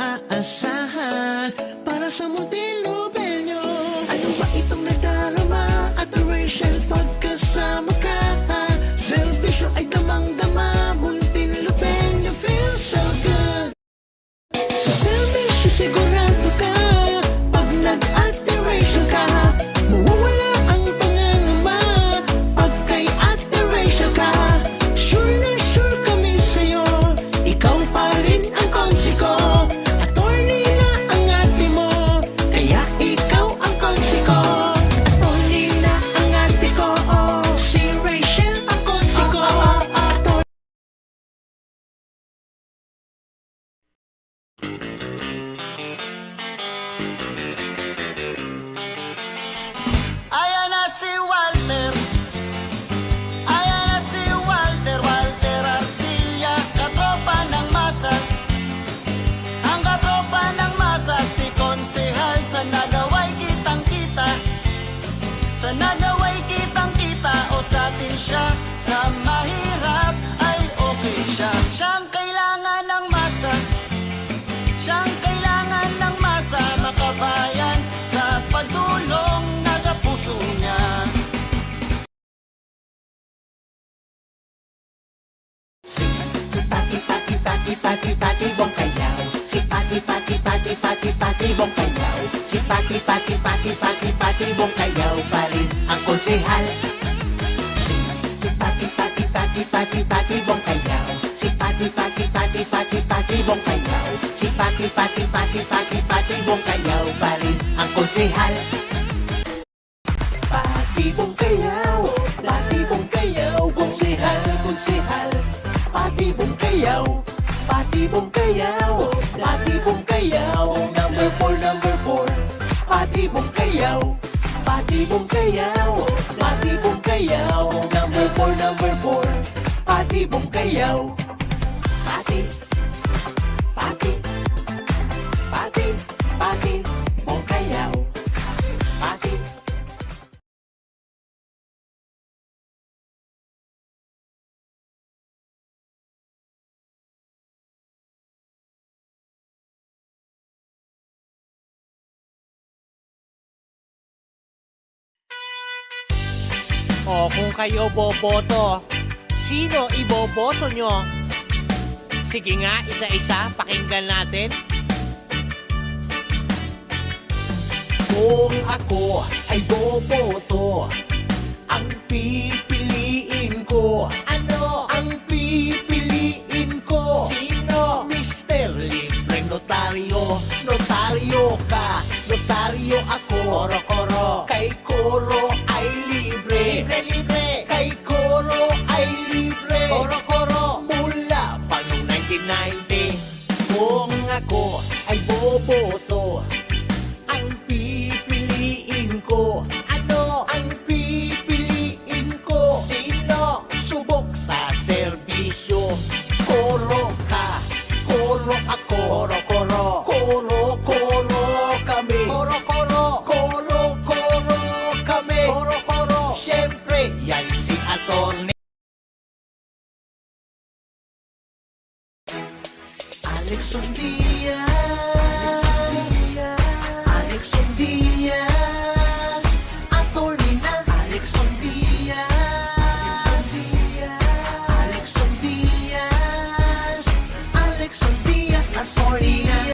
maaasahan para sa Muntinlubenyo. Ano ba itong nadarama at Rachel pagkasama ka? Serbisyo ay damang-dama, Muntinlubenyo feels so good. Sa serbisyo sigurado ka, pag nag-activation ka, mawawala ang pangangamba. Pag kay activation ka, sure na sure kami sa'yo, ikaw pa rin ang konsi ko. Attorney na ang ate mo, kaya ikaw ang konsi ko. Attorney na ang ate ko, si Rachel ang konsi ko. Ayan na si Walter. Ayan na si Walter. Walter Arcilla, katropa ng masa. Ang katropa ng masa, si Konsehal. Sa nagaway kitang-kita, sa nagaway kitang-kita, o sa atin siya. Sa mahirap ay okay siya. Siyang kailangan ng masa, siyang kailangan ng masa. Makabayan sa pagdulong nasa puso niya. Si Pati Bong Kayaw. Si Pati Bong Kayaw. Si Pati Bong Kayaw pa rin ang konsehal. Si Pati Bong Kayaw. Si Pati Bong Kayaw. Si Pati Bong Kayaw pa rin ang konsehal. Pati Bong Kayaw. Pati Bong Kayaw. Konsehal, konsehal. Pati Bong Kayaw. Pati Bong Kayaw. Pati Bong Kayaw. Number 4, number 4. Pati Bong Kayaw. Pati Bong Kayaw. Pati Bong Kayaw. Number 4, number 4. Pati Bong Kayaw. Pati Bong Kayaw. Pati. O kung kayo boboto, sino iboboto nyo? Sige nga, isa-isa, pakinggan natin. Kung ako ay boboto, ang pipiliin ko. Ano? Ang pipiliin ko. Sino? Mr. Libre Notaryo. Notaryo ka, notaryo ako. Koro-koro. Kay Koro ay libre. Libre-libre. Kay Koro ay libre. Koro-koro. Mula pa noong 1990. Kung ako ay boboto, ang pipiliin ko. Ano? Ang pipiliin ko. Sino? Subok sa serbisyo. Koro ka, koro ako. Koro-koro. Koro kami. Koro-koro. Koro kami. Koro-koro. Siyempre, yan si Atty. Alexson Diaz. Alexson Diaz. Attorney na Alexson Diaz. Alexson Diaz. Alexson Diaz. Attorney na.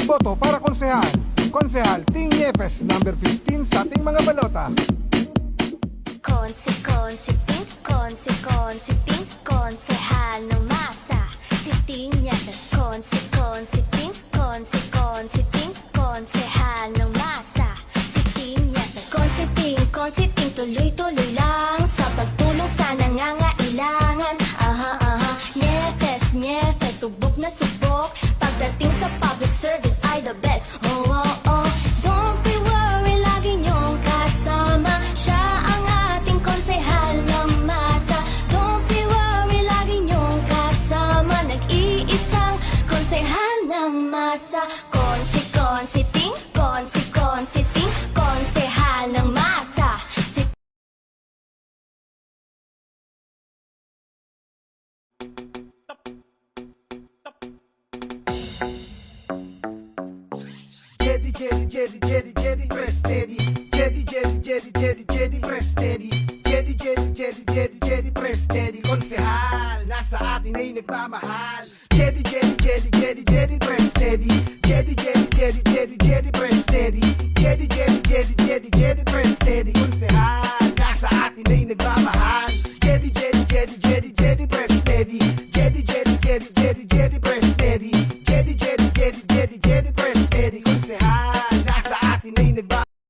Boto para konsehal. Konsehal Ting Yepes, number 15 sa ating mga balota. Konsehal ng masa. Si Ting Yepes. Konsehal ng masa. Si Ting Yepes. Konsiting, tuloy-tuloy lang sa pagtulong sa nangangailangan. Nyefes, subok na subok. Pagdating sa public service ay the best. Don't be worried, lagi niyong kasama. Siya ang ating konsehal ng masa. Don't be worried, lagi niyong kasama. Nag-iisang konsehal ng masa. Konsiting, konsehal ng masa. Jedi, Jedi, Jedi, Jedi, Jedi, press steady. Jedi, Jedi, Jedi, Jedi, Jedi, press steady. Jedi, Jedi, Jedi, Jedi, Jedi, press steady. Konsehal, nasa atin ay nagmamahal. Jedi, Jedi, Jedi, Jedi, Jedi, press steady. Jedi, Jedi, Jedi, Jedi, Jedi, press steady. Jedi, Jedi, Jedi, Jedi, Jedi, press steady. Konsehal, nasa atin ay nagmamahal.